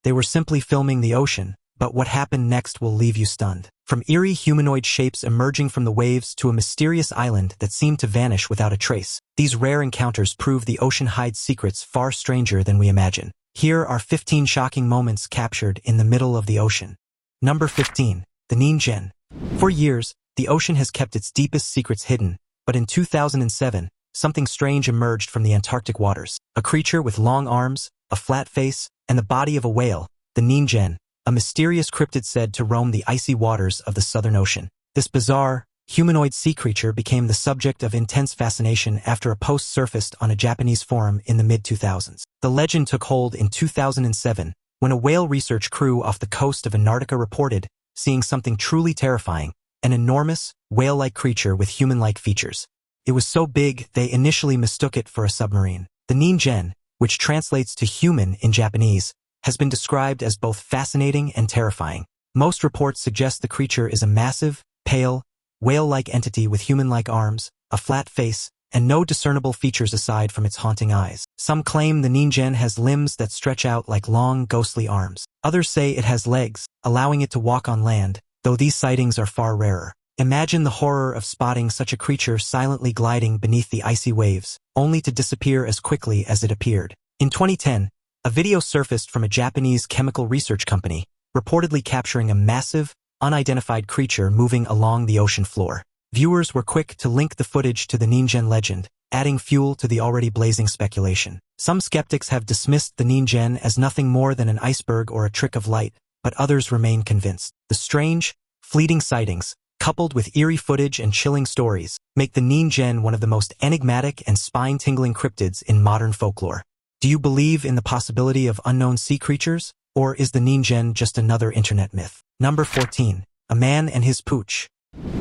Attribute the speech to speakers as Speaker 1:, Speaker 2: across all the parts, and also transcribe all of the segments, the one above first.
Speaker 1: They were simply filming the ocean, but what happened next will leave you stunned. From eerie humanoid shapes emerging from the waves to a mysterious island that seemed to vanish without a trace, these rare encounters prove the ocean hides secrets far stranger than we imagine. Here are 15 shocking moments captured in the middle of the ocean. Number 15. The Ningen. For years, the ocean has kept its deepest secrets hidden, but in 2007, something strange emerged from the Antarctic waters. A creature with long arms, a flat face, and the body of a whale, the Ningen, a mysterious cryptid said to roam the icy waters of the Southern Ocean. This bizarre, humanoid sea creature became the subject of intense fascination after a post surfaced on a Japanese forum in the mid-2000s. The legend took hold in 2007, when a whale research crew off the coast of Antarctica reported seeing something truly terrifying, an enormous, whale-like creature with human-like features. It was so big they initially mistook it for a submarine. The Ningen, which translates to human in Japanese, has been described as both fascinating and terrifying. Most reports suggest the creature is a massive, pale, whale-like entity with human-like arms, a flat face, and no discernible features aside from its haunting eyes. Some claim the Ningen has limbs that stretch out like long, ghostly arms. Others say it has legs, allowing it to walk on land, though these sightings are far rarer. Imagine the horror of spotting such a creature silently gliding beneath the icy waves, only to disappear as quickly as it appeared. In 2010, a video surfaced from a Japanese chemical research company, reportedly capturing a massive, unidentified creature moving along the ocean floor. Viewers were quick to link the footage to the Ningen legend, adding fuel to the already blazing speculation. Some skeptics have dismissed the Ningen as nothing more than an iceberg or a trick of light, but others remain convinced. The strange, fleeting sightings, coupled with eerie footage and chilling stories, make the Ningen one of the most enigmatic and spine-tingling cryptids in modern folklore. Do you believe in the possibility of unknown sea creatures, or is the Ningen just another internet myth? Number 14. A man and his pooch.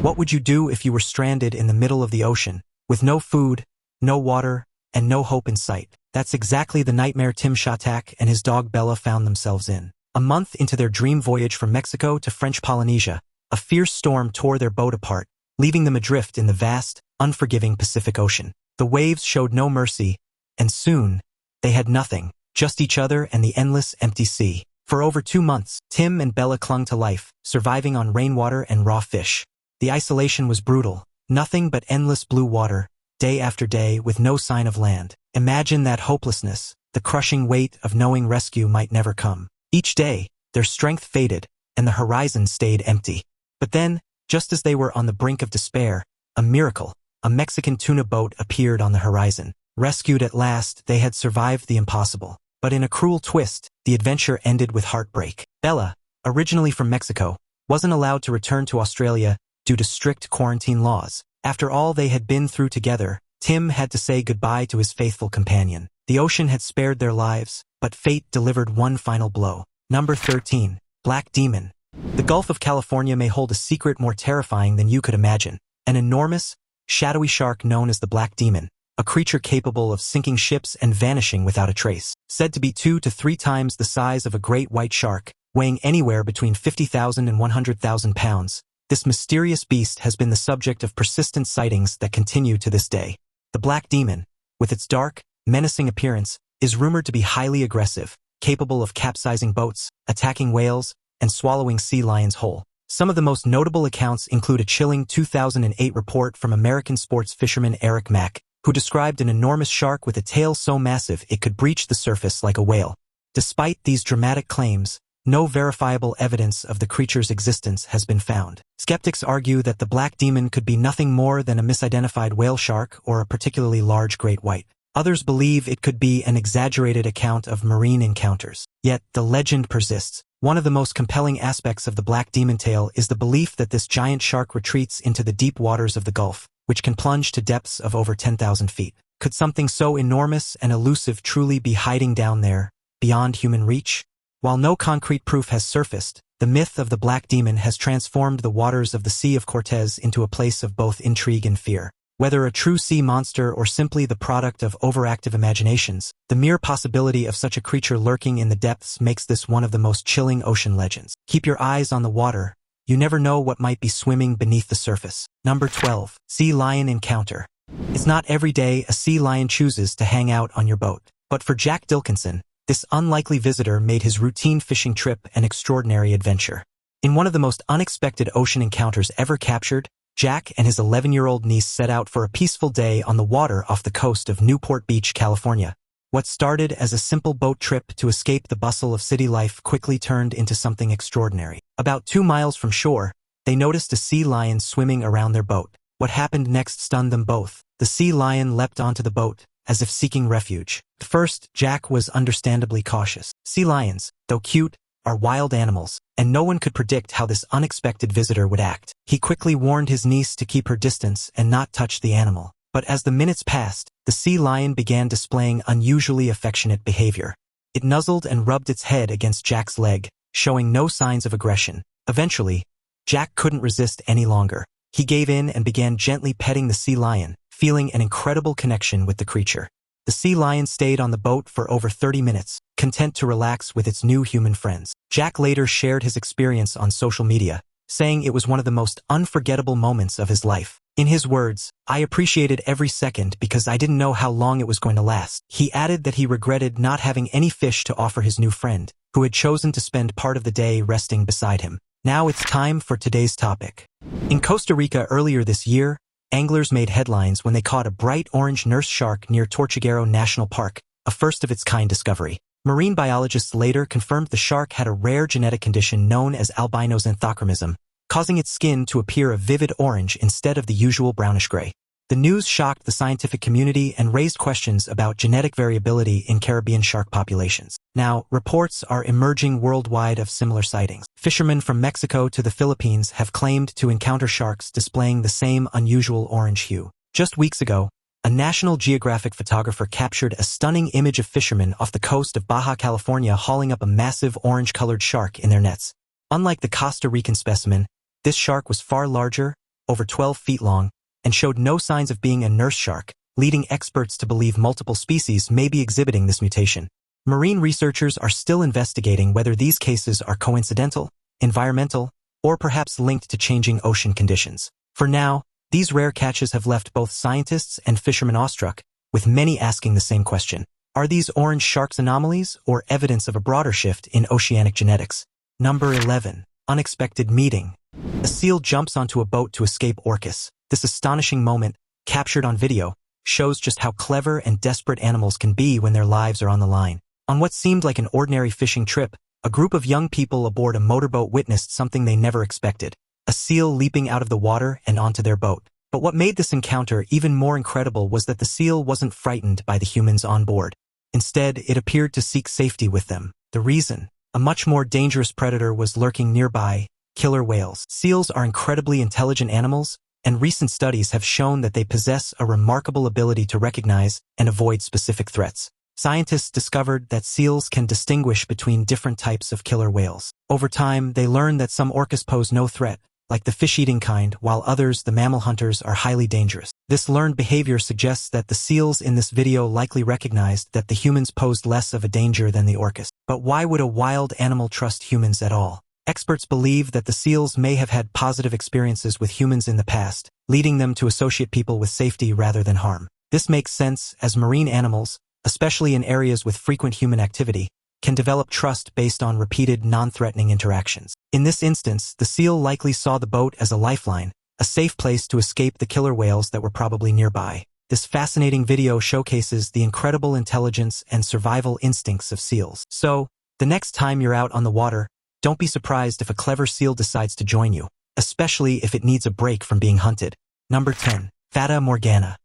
Speaker 1: What would you do if you were stranded in the middle of the ocean, with no food, no water, and no hope in sight? That's exactly the nightmare Tim Shatak and his dog Bella found themselves in. A month into their dream voyage from Mexico to French Polynesia, a fierce storm tore their boat apart, leaving them adrift in the vast, unforgiving Pacific Ocean. The waves showed no mercy, and soon, they had nothing, just each other and the endless, empty sea. For over 2 months, Tim and Bella clung to life, surviving on rainwater and raw fish. The isolation was brutal, nothing but endless blue water, day after day with no sign of land. Imagine that hopelessness, the crushing weight of knowing rescue might never come. Each day, their strength faded, and the horizon stayed empty. But then, just as they were on the brink of despair, a miracle, a Mexican tuna boat appeared on the horizon. Rescued at last, they had survived the impossible. But in a cruel twist, the adventure ended with heartbreak. Bella, originally from Mexico, wasn't allowed to return to Australia due to strict quarantine laws. After all they had been through together, Tim had to say goodbye to his faithful companion. The ocean had spared their lives, but fate delivered one final blow. Number 13. Black Demon. The Gulf of California may hold a secret more terrifying than you could imagine. An enormous, shadowy shark known as the Black Demon, a creature capable of sinking ships and vanishing without a trace. Said to be 2 to 3 times the size of a great white shark, weighing anywhere between 50,000 and 100,000 pounds, this mysterious beast has been the subject of persistent sightings that continue to this day. The Black Demon, with its dark, menacing appearance, is rumored to be highly aggressive, capable of capsizing boats, attacking whales, and swallowing sea lions whole. Some of the most notable accounts include a chilling 2008 report from American sports fisherman Eric Mack, who described an enormous shark with a tail so massive it could breach the surface like a whale. Despite these dramatic claims, no verifiable evidence of the creature's existence has been found. Skeptics argue that the Black Demon could be nothing more than a misidentified whale shark or a particularly large great white. Others believe it could be an exaggerated account of marine encounters. Yet, the legend persists. One of the most compelling aspects of the Black Demon tale is the belief that this giant shark retreats into the deep waters of the Gulf, which can plunge to depths of over 10,000 feet. Could something so enormous and elusive truly be hiding down there, beyond human reach? While no concrete proof has surfaced, the myth of the Black Demon has transformed the waters of the Sea of Cortez into a place of both intrigue and fear. Whether a true sea monster or simply the product of overactive imaginations, the mere possibility of such a creature lurking in the depths makes this one of the most chilling ocean legends. Keep your eyes on the water. You never know what might be swimming beneath the surface. Number 12. Sea Lion Encounter. It's not every day a sea lion chooses to hang out on your boat. But for Jack Dilkinson, This unlikely visitor made his routine fishing trip an extraordinary adventure. In one of the most unexpected ocean encounters ever captured, Jack and his 11-year-old niece set out for a peaceful day on the water off the coast of Newport Beach, California. What started as a simple boat trip to escape the bustle of city life quickly turned into something extraordinary. About 2 miles from shore, they noticed a sea lion swimming around their boat. What happened next stunned them both. The sea lion leapt onto the boat, as if seeking refuge. At first, Jack was understandably cautious. Sea lions, though cute, are wild animals, and no one could predict how this unexpected visitor would act. He quickly warned his niece to keep her distance and not touch the animal. But as the minutes passed, the sea lion began displaying unusually affectionate behavior. It nuzzled and rubbed its head against Jack's leg, showing no signs of aggression. Eventually, Jack couldn't resist any longer. He gave in and began gently petting the sea lion, feeling an incredible connection with the creature. The sea lion stayed on the boat for over 30 minutes, content to relax with its new human friends. Jack later shared his experience on social media, saying it was one of the most unforgettable moments of his life. In his words, "I appreciated every second because I didn't know how long it was going to last." He added that he regretted not having any fish to offer his new friend, who had chosen to spend part of the day resting beside him. Now it's time for today's topic. In Costa Rica earlier this year, anglers made headlines when they caught a bright orange nurse shark near Tortuguero National Park, a first-of-its-kind discovery. Marine biologists later confirmed the shark had a rare genetic condition known as albino xanthism, causing its skin to appear a vivid orange instead of the usual brownish-gray. The news shocked the scientific community and raised questions about genetic variability in Caribbean shark populations. Now, reports are emerging worldwide of similar sightings. Fishermen from Mexico to the Philippines have claimed to encounter sharks displaying the same unusual orange hue. Just weeks ago, a National Geographic photographer captured a stunning image of fishermen off the coast of Baja California hauling up a massive orange-colored shark in their nets. Unlike the Costa Rican specimen, this shark was far larger, over 12 feet long, and showed no signs of being a nurse shark, leading experts to believe multiple species may be exhibiting this mutation. Marine researchers are still investigating whether these cases are coincidental, environmental, or perhaps linked to changing ocean conditions. For now, these rare catches have left both scientists and fishermen awestruck, with many asking the same question. Are these orange sharks anomalies or evidence of a broader shift in oceanic genetics? Number 11. Unexpected meeting. A seal jumps onto a boat to escape orcas. This astonishing moment, captured on video, shows just how clever and desperate animals can be when their lives are on the line. On what seemed like an ordinary fishing trip, a group of young people aboard a motorboat witnessed something they never expected: a seal leaping out of the water and onto their boat. But what made this encounter even more incredible was that the seal wasn't frightened by the humans on board. Instead, it appeared to seek safety with them. The reason? A much more dangerous predator was lurking nearby: killer whales. Seals are incredibly intelligent animals, and recent studies have shown that they possess a remarkable ability to recognize and avoid specific threats. Scientists discovered that seals can distinguish between different types of killer whales. Over time, they learned that some orcas pose no threat, like the fish-eating kind, while others, the mammal hunters, are highly dangerous. This learned behavior suggests that the seals in this video likely recognized that the humans posed less of a danger than the orcas. But why would a wild animal trust humans at all? Experts believe that the seals may have had positive experiences with humans in the past, leading them to associate people with safety rather than harm. This makes sense, as marine animals, especially in areas with frequent human activity, can develop trust based on repeated non-threatening interactions. In this instance, the seal likely saw the boat as a lifeline, a safe place to escape the killer whales that were probably nearby. This fascinating video showcases the incredible intelligence and survival instincts of seals. So, the next time you're out on the water, don't be surprised if a clever seal decides to join you, especially if it needs a break from being hunted. Number 10. Fata Morgana.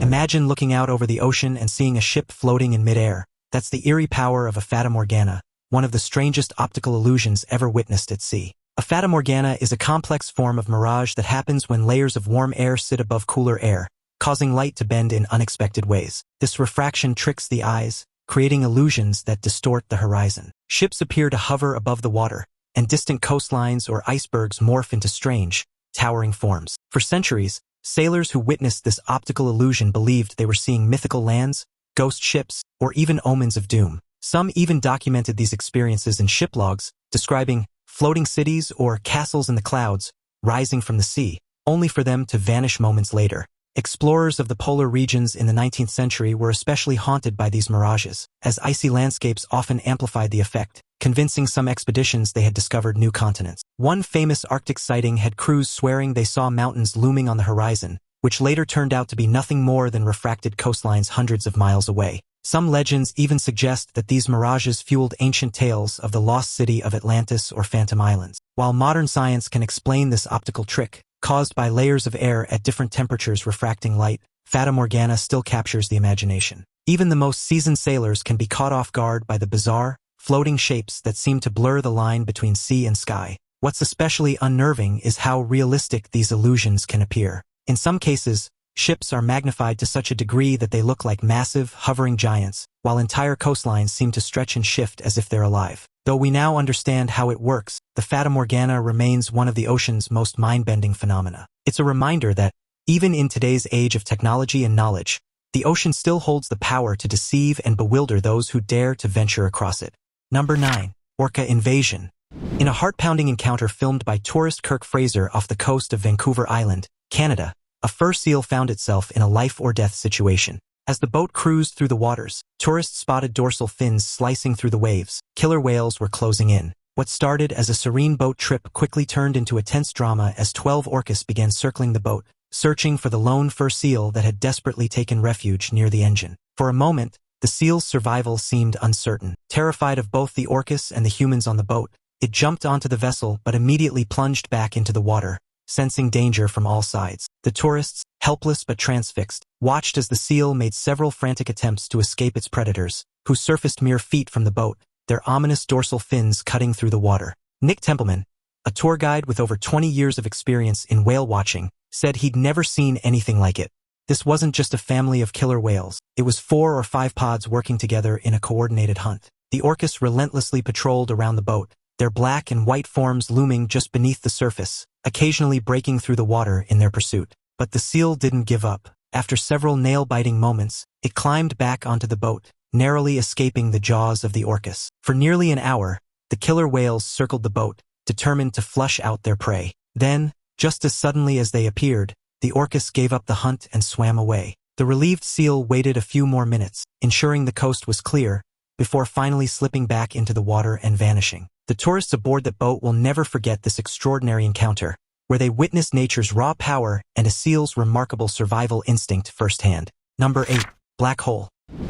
Speaker 1: Imagine looking out over the ocean and seeing a ship floating in midair. That's the eerie power of a Fata Morgana, one of the strangest optical illusions ever witnessed at sea. A Fata Morgana is a complex form of mirage that happens when layers of warm air sit above cooler air, causing light to bend in unexpected ways. This refraction tricks the eyes, creating illusions that distort the horizon. Ships appear to hover above the water, and distant coastlines or icebergs morph into strange, towering forms. For centuries, sailors who witnessed this optical illusion believed they were seeing mythical lands, ghost ships, or even omens of doom. Some even documented these experiences in ship logs, describing floating cities or castles in the clouds, rising from the sea, only for them to vanish moments later. Explorers of the polar regions in the 19th century were especially haunted by these mirages, as icy landscapes often amplified the effect, convincing some expeditions they had discovered new continents. One famous Arctic sighting had crews swearing they saw mountains looming on the horizon, which later turned out to be nothing more than refracted coastlines hundreds of miles away. Some legends even suggest that these mirages fueled ancient tales of the lost city of Atlantis or Phantom Islands. While modern science can explain this optical trick, caused by layers of air at different temperatures refracting light, Fata Morgana still captures the imagination. Even the most seasoned sailors can be caught off guard by the bizarre, floating shapes that seem to blur the line between sea and sky. What's especially unnerving is how realistic these illusions can appear. In some cases, ships are magnified to such a degree that they look like massive, hovering giants, while entire coastlines seem to stretch and shift as if they're alive. Though we now understand how it works, the Fata Morgana remains one of the ocean's most mind-bending phenomena. It's a reminder that, even in today's age of technology and knowledge, the ocean still holds the power to deceive and bewilder those who dare to venture across it. Number 9. Orca Invasion. In a heart-pounding encounter filmed by tourist Kirk Fraser off the coast of Vancouver Island, Canada, a fur seal found itself in a life-or-death situation. As the boat cruised through the waters, tourists spotted dorsal fins slicing through the waves. Killer whales were closing in. What started as a serene boat trip quickly turned into a tense drama as 12 orcas began circling the boat, searching for the lone fur seal that had desperately taken refuge near the engine. For a moment, the seal's survival seemed uncertain. Terrified of both the orcas and the humans on the boat, it jumped onto the vessel but immediately plunged back into the water, sensing danger from all sides. The tourists, helpless but transfixed, watched as the seal made several frantic attempts to escape its predators, who surfaced mere feet from the boat, their ominous dorsal fins cutting through the water. Nick Templeman, a tour guide with over 20 years of experience in whale watching, said he'd never seen anything like it. This wasn't just a family of killer whales, it was 4 or 5 pods working together in a coordinated hunt. The orcas relentlessly patrolled around the boat, their black and white forms looming just beneath the surface, occasionally breaking through the water in their pursuit. But the seal didn't give up. After several nail-biting moments, it climbed back onto the boat, narrowly escaping the jaws of the orcas. For nearly an hour, the killer whales circled the boat, determined to flush out their prey. Then, just as suddenly as they appeared, the orcas gave up the hunt and swam away. The relieved seal waited a few more minutes, ensuring the coast was clear, before finally slipping back into the water and vanishing. The tourists aboard that boat will never forget this extraordinary encounter, where they witnessed nature's raw power and a seal's remarkable survival instinct firsthand. Number 8. Black Hole.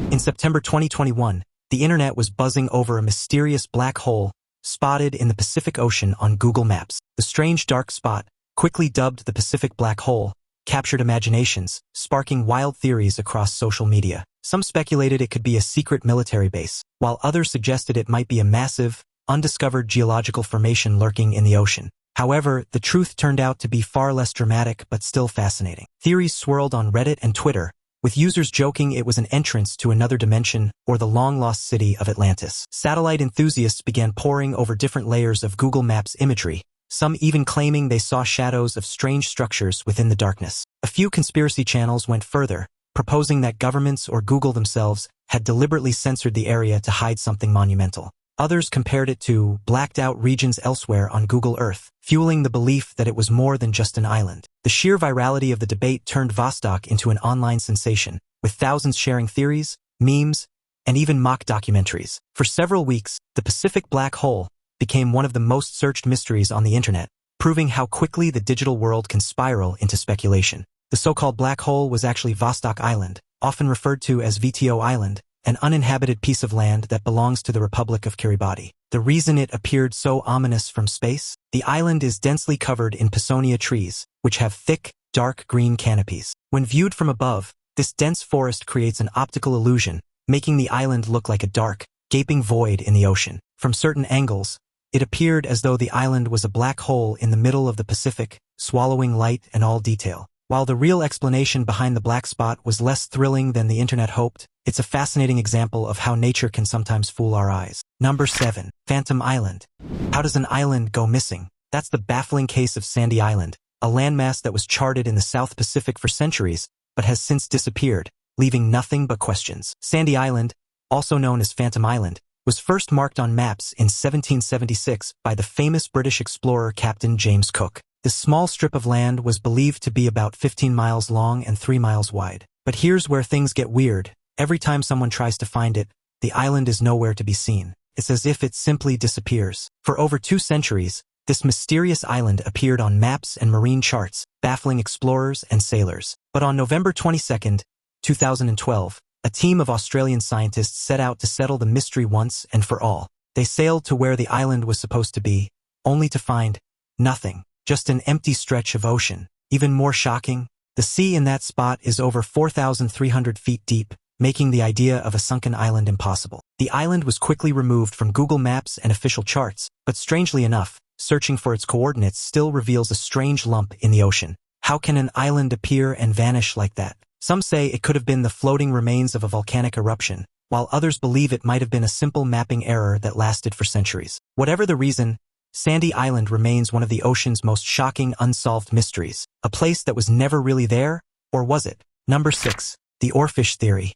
Speaker 1: In September 2021, the internet was buzzing over a mysterious black hole spotted in the Pacific Ocean on Google Maps. The strange dark spot, quickly dubbed the Pacific Black Hole, captured imaginations, sparking wild theories across social media. Some speculated it could be a secret military base, while others suggested it might be a massive, undiscovered geological formation lurking in the ocean. However, the truth turned out to be far less dramatic but still fascinating. Theories swirled on Reddit and Twitter, with users joking it was an entrance to another dimension or the long-lost city of Atlantis. Satellite enthusiasts began poring over different layers of Google Maps imagery, some even claiming they saw shadows of strange structures within the darkness. A few conspiracy channels went further, proposing that governments or Google themselves had deliberately censored the area to hide something monumental. Others compared it to blacked-out regions elsewhere on Google Earth, fueling the belief that it was more than just an island. The sheer virality of the debate turned Vostok into an online sensation, with thousands sharing theories, memes, and even mock documentaries. For several weeks, the Pacific Black Hole became one of the most searched mysteries on the internet, proving how quickly the digital world can spiral into speculation. The so-called black hole was actually Vostok Island, often referred to as VTO Island, an uninhabited piece of land that belongs to the Republic of Kiribati. The reason it appeared so ominous from space? The island is densely covered in Pisonia trees, which have thick, dark green canopies. When viewed from above, this dense forest creates an optical illusion, making the island look like a dark, gaping void in the ocean. From certain angles, it appeared as though the island was a black hole in the middle of the Pacific, swallowing light and all detail. While the real explanation behind the black spot was less thrilling than the internet hoped, it's a fascinating example of how nature can sometimes fool our eyes. Number 7. Phantom Island. How does an island go missing? That's the baffling case of Sandy Island, a landmass that was charted in the South Pacific for centuries, but has since disappeared, leaving nothing but questions. Sandy Island, also known as Phantom Island, was first marked on maps in 1776 by the famous British explorer Captain James Cook. This small strip of land was believed to be about 15 miles long and 3 miles wide. But here's where things get weird. Every time someone tries to find it, the island is nowhere to be seen. It's as if it simply disappears. For over 2 centuries, this mysterious island appeared on maps and marine charts, baffling explorers and sailors. But on November 22, 2012, a team of Australian scientists set out to settle the mystery once and for all. They sailed to where the island was supposed to be, only to find nothing, just an empty stretch of ocean. Even more shocking, the sea in that spot is over 4,300 feet deep, making the idea of a sunken island impossible. The island was quickly removed from Google Maps and official charts, but strangely enough, searching for its coordinates still reveals a strange lump in the ocean. How can an island appear and vanish like that? Some say it could have been the floating remains of a volcanic eruption, while others believe it might have been a simple mapping error that lasted for centuries. Whatever the reason, Sandy Island remains one of the ocean's most shocking unsolved mysteries. A place that was never really there, or was it? Number 6. The Oarfish theory.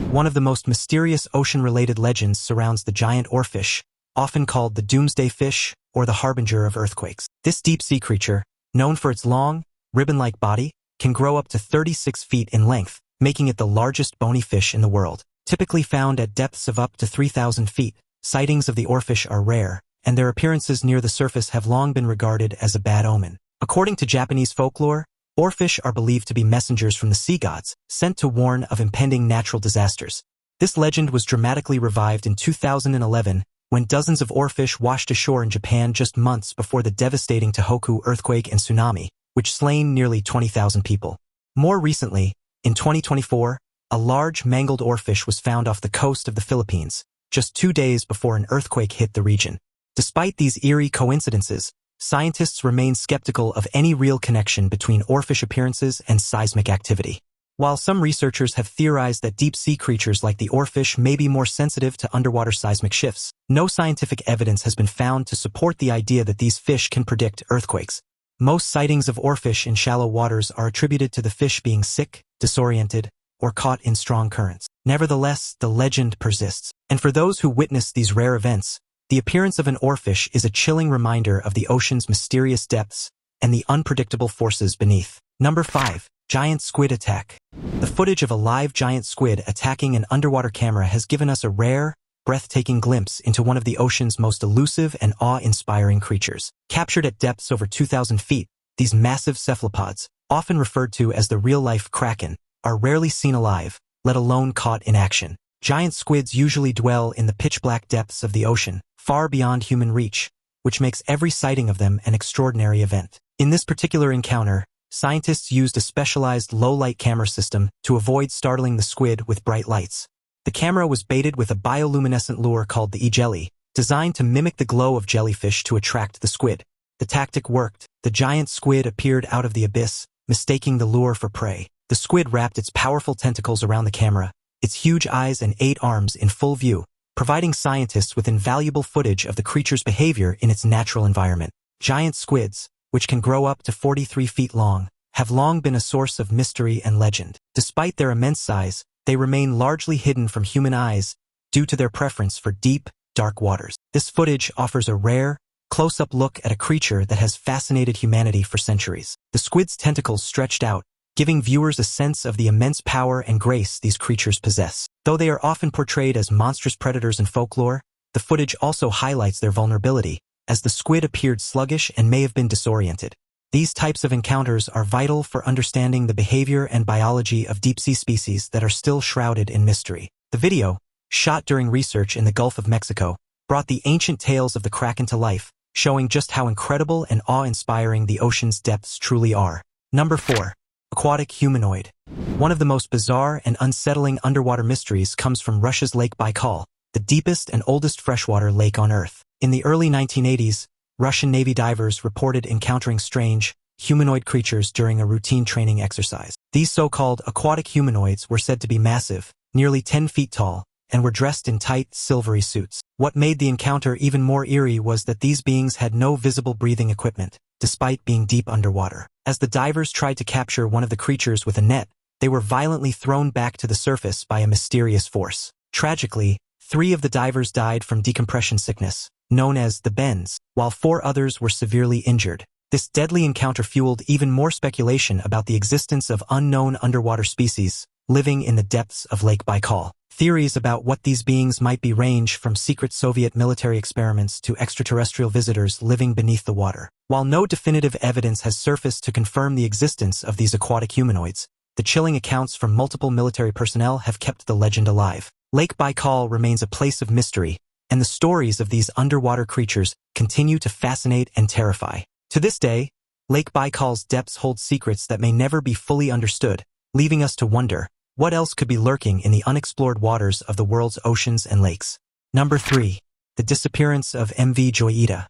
Speaker 1: One of the most mysterious ocean-related legends surrounds the giant oarfish, often called the doomsday fish or the harbinger of earthquakes. This deep-sea creature, known for its long, ribbon-like body, can grow up to 36 feet in length, making it the largest bony fish in the world. Typically found at depths of up to 3,000 feet, sightings of the oarfish are rare, and their appearances near the surface have long been regarded as a bad omen. According to Japanese folklore, oarfish are believed to be messengers from the sea gods, sent to warn of impending natural disasters. This legend was dramatically revived in 2011, when dozens of oarfish washed ashore in Japan just months before the devastating Tohoku earthquake and tsunami, which slain nearly 20,000 people. More recently, in 2024, a large mangled oarfish was found off the coast of the Philippines, just 2 days before an earthquake hit the region. Despite these eerie coincidences, scientists remain skeptical of any real connection between oarfish appearances and seismic activity. While some researchers have theorized that deep-sea creatures like the oarfish may be more sensitive to underwater seismic shifts, no scientific evidence has been found to support the idea that these fish can predict earthquakes. Most sightings of oarfish in shallow waters are attributed to the fish being sick, disoriented, or caught in strong currents. Nevertheless, the legend persists. And for those who witness these rare events, the appearance of an oarfish is a chilling reminder of the ocean's mysterious depths and the unpredictable forces beneath. Number 5. Giant squid attack. The footage of a live giant squid attacking an underwater camera has given us a rare, breathtaking glimpse into one of the ocean's most elusive and awe-inspiring creatures. Captured at depths over 2,000 feet, these massive cephalopods, often referred to as the real-life kraken, are rarely seen alive, let alone caught in action. Giant squids usually dwell in the pitch-black depths of the ocean, far beyond human reach, which makes every sighting of them an extraordinary event. In this particular encounter, scientists used a specialized low-light camera system to avoid startling the squid with bright lights. The camera was baited with a bioluminescent lure called the e-jelly, designed to mimic the glow of jellyfish to attract the squid. The tactic worked. The giant squid appeared out of the abyss, mistaking the lure for prey. The squid wrapped its powerful tentacles around the camera, its huge eyes and 8 arms in full view, providing scientists with invaluable footage of the creature's behavior in its natural environment. Giant squids, which can grow up to 43 feet long, have long been a source of mystery and legend. Despite their immense size, they remain largely hidden from human eyes due to their preference for deep, dark waters. This footage offers a rare, close-up look at a creature that has fascinated humanity for centuries. The squid's tentacles stretched out, giving viewers a sense of the immense power and grace these creatures possess. Though they are often portrayed as monstrous predators in folklore, the footage also highlights their vulnerability, as the squid appeared sluggish and may have been disoriented. These types of encounters are vital for understanding the behavior and biology of deep-sea species that are still shrouded in mystery. The video, shot during research in the Gulf of Mexico, brought the ancient tales of the kraken to life, showing just how incredible and awe-inspiring the ocean's depths truly are. Number 4. Aquatic humanoid. One of the most bizarre and unsettling underwater mysteries comes from Russia's Lake Baikal, the deepest and oldest freshwater lake on Earth. In the early 1980s, Russian Navy divers reported encountering strange, humanoid creatures during a routine training exercise. These so-called aquatic humanoids were said to be massive, nearly 10 feet tall, and were dressed in tight, silvery suits. What made the encounter even more eerie was that these beings had no visible breathing equipment, despite being deep underwater. As the divers tried to capture one of the creatures with a net, they were violently thrown back to the surface by a mysterious force. Tragically, 3 of the divers died from decompression sickness, known as the bends, while 4 others were severely injured. This deadly encounter fueled even more speculation about the existence of unknown underwater species living in the depths of Lake Baikal. Theories about what these beings might be range from secret Soviet military experiments to extraterrestrial visitors living beneath the water. While no definitive evidence has surfaced to confirm the existence of these aquatic humanoids, the chilling accounts from multiple military personnel have kept the legend alive. Lake Baikal remains a place of mystery, and the stories of these underwater creatures continue to fascinate and terrify. To this day, Lake Baikal's depths hold secrets that may never be fully understood, leaving us to wonder what else could be lurking in the unexplored waters of the world's oceans and lakes. Number 3. The disappearance of MV Joyita.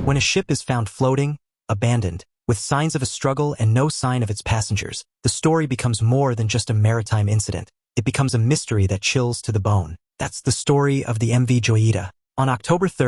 Speaker 1: When a ship is found floating, abandoned, with signs of a struggle and no sign of its passengers, the story becomes more than just a maritime incident. It becomes a mystery that chills to the bone. That's the story of the MV Joyita. On October 3,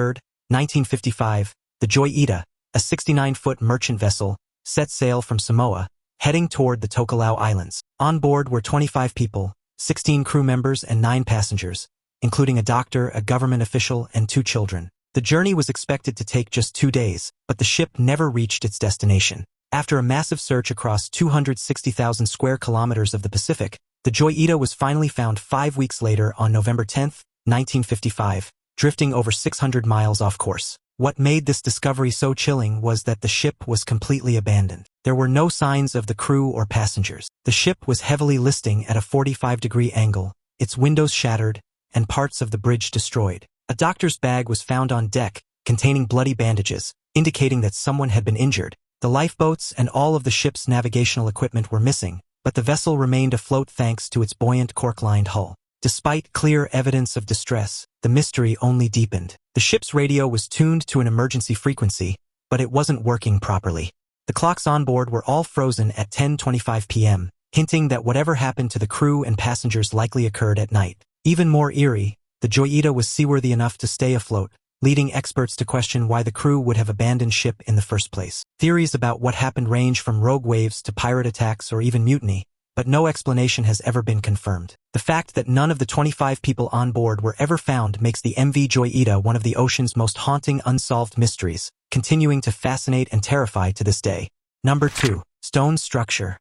Speaker 1: 1955, the Joyita, a 69-foot merchant vessel, set sail from Samoa, heading toward the Tokelau Islands. On board were 25 people, 16 crew members and 9 passengers, including a doctor, a government official, and 2 children. The journey was expected to take just 2 days, but the ship never reached its destination. After a massive search across 260,000 square kilometers of the Pacific, the Joyita was finally found 5 weeks later on November 10, 1955, drifting over 600 miles off course. What made this discovery so chilling was that the ship was completely abandoned. There were no signs of the crew or passengers. The ship was heavily listing at a 45-degree angle, its windows shattered, and parts of the bridge destroyed. A doctor's bag was found on deck, containing bloody bandages, indicating that someone had been injured. The lifeboats and all of the ship's navigational equipment were missing, but the vessel remained afloat thanks to its buoyant cork-lined hull. Despite clear evidence of distress, the mystery only deepened. The ship's radio was tuned to an emergency frequency, but it wasn't working properly. The clocks on board were all frozen at 10:25 p.m., hinting that whatever happened to the crew and passengers likely occurred at night. Even more eerie, the Joyita was seaworthy enough to stay afloat, leading experts to question why the crew would have abandoned ship in the first place. Theories about what happened range from rogue waves to pirate attacks or even mutiny, but no explanation has ever been confirmed. The fact that none of the 25 people on board were ever found makes the MV Joyita one of the ocean's most haunting unsolved mysteries, continuing to fascinate and terrify to this day. Number 2. Stone structure.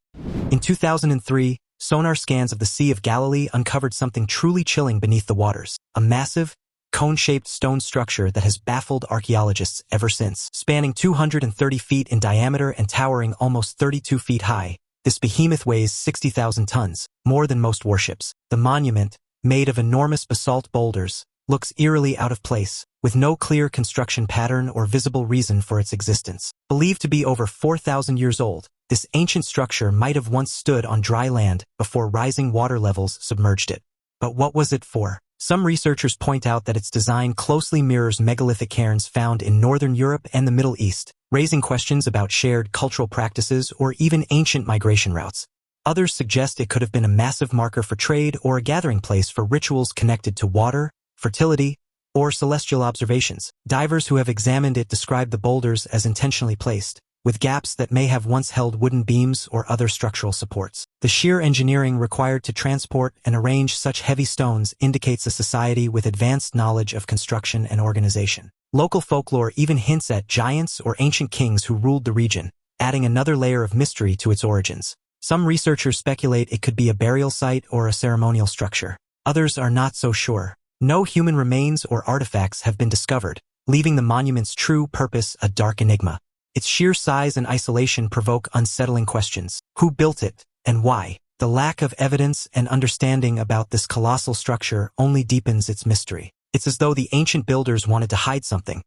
Speaker 1: In 2003, sonar scans of the Sea of Galilee uncovered something truly chilling beneath the waters. A massive, cone-shaped stone structure that has baffled archaeologists ever since. Spanning 230 feet in diameter and towering almost 32 feet high, this behemoth weighs 60,000 tons, more than most warships. The monument, made of enormous basalt boulders, looks eerily out of place, with no clear construction pattern or visible reason for its existence. Believed to be over 4,000 years old, this ancient structure might have once stood on dry land before rising water levels submerged it. But what was it for? Some researchers point out that its design closely mirrors megalithic cairns found in northern Europe and the Middle East, raising questions about shared cultural practices or even ancient migration routes. Others suggest it could have been a massive marker for trade or a gathering place for rituals connected to water, fertility, or celestial observations. Divers who have examined it describe the boulders as intentionally placed, with gaps that may have once held wooden beams or other structural supports. The sheer engineering required to transport and arrange such heavy stones indicates a society with advanced knowledge of construction and organization. Local folklore even hints at giants or ancient kings who ruled the region, adding another layer of mystery to its origins. Some researchers speculate it could be a burial site or a ceremonial structure. Others are not so sure. No human remains or artifacts have been discovered, leaving the monument's true purpose a dark enigma. Its sheer size and isolation provoke unsettling questions. Who built it, and why? The lack of evidence and understanding about this colossal structure only deepens its mystery. It's as though the ancient builders wanted to hide something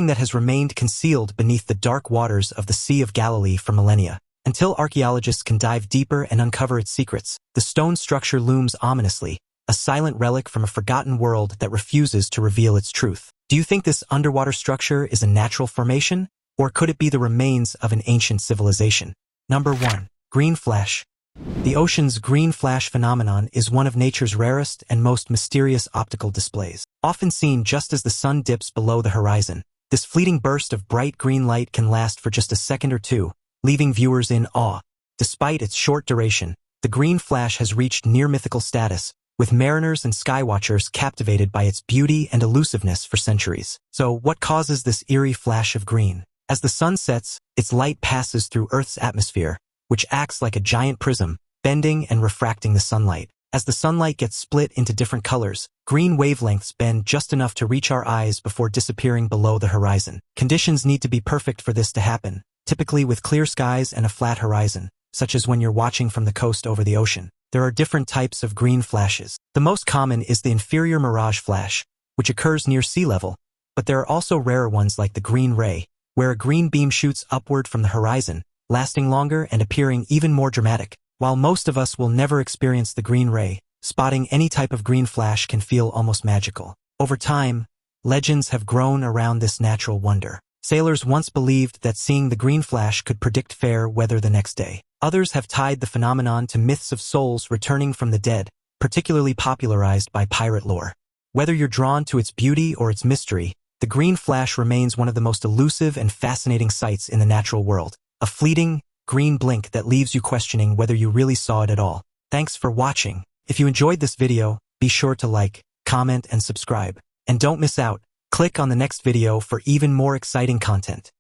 Speaker 1: that has remained concealed beneath the dark waters of the Sea of Galilee for millennia. Until archaeologists can dive deeper and uncover its secrets, the stone structure looms ominously, a silent relic from a forgotten world that refuses to reveal its truth. Do you think this underwater structure is a natural formation, or could it be the remains of an ancient civilization? Number 1. Green flash. The ocean's green flash phenomenon is one of nature's rarest and most mysterious optical displays. Often seen just as the sun dips below the horizon, this fleeting burst of bright green light can last for just a second or two, leaving viewers in awe. Despite its short duration, the green flash has reached near-mythical status, with mariners and skywatchers captivated by its beauty and elusiveness for centuries. So, what causes this eerie flash of green? As the sun sets, its light passes through Earth's atmosphere, which acts like a giant prism, bending and refracting the sunlight. As the sunlight gets split into different colors, green wavelengths bend just enough to reach our eyes before disappearing below the horizon. Conditions need to be perfect for this to happen, typically with clear skies and a flat horizon, such as when you're watching from the coast over the ocean. There are different types of green flashes. The most common is the inferior mirage flash, which occurs near sea level, but there are also rarer ones like the green ray, where a green beam shoots upward from the horizon, lasting longer and appearing even more dramatic. While most of us will never experience the green ray, spotting any type of green flash can feel almost magical. Over time, legends have grown around this natural wonder. Sailors once believed that seeing the green flash could predict fair weather the next day. Others have tied the phenomenon to myths of souls returning from the dead, particularly popularized by pirate lore. Whether you're drawn to its beauty or its mystery, the green flash remains one of the most elusive and fascinating sights in the natural world. A fleeting, green blink that leaves you questioning whether you really saw it at all. Thanks for watching. If you enjoyed this video, be sure to like, comment, and subscribe. And don't miss out. Click on the next video for even more exciting content.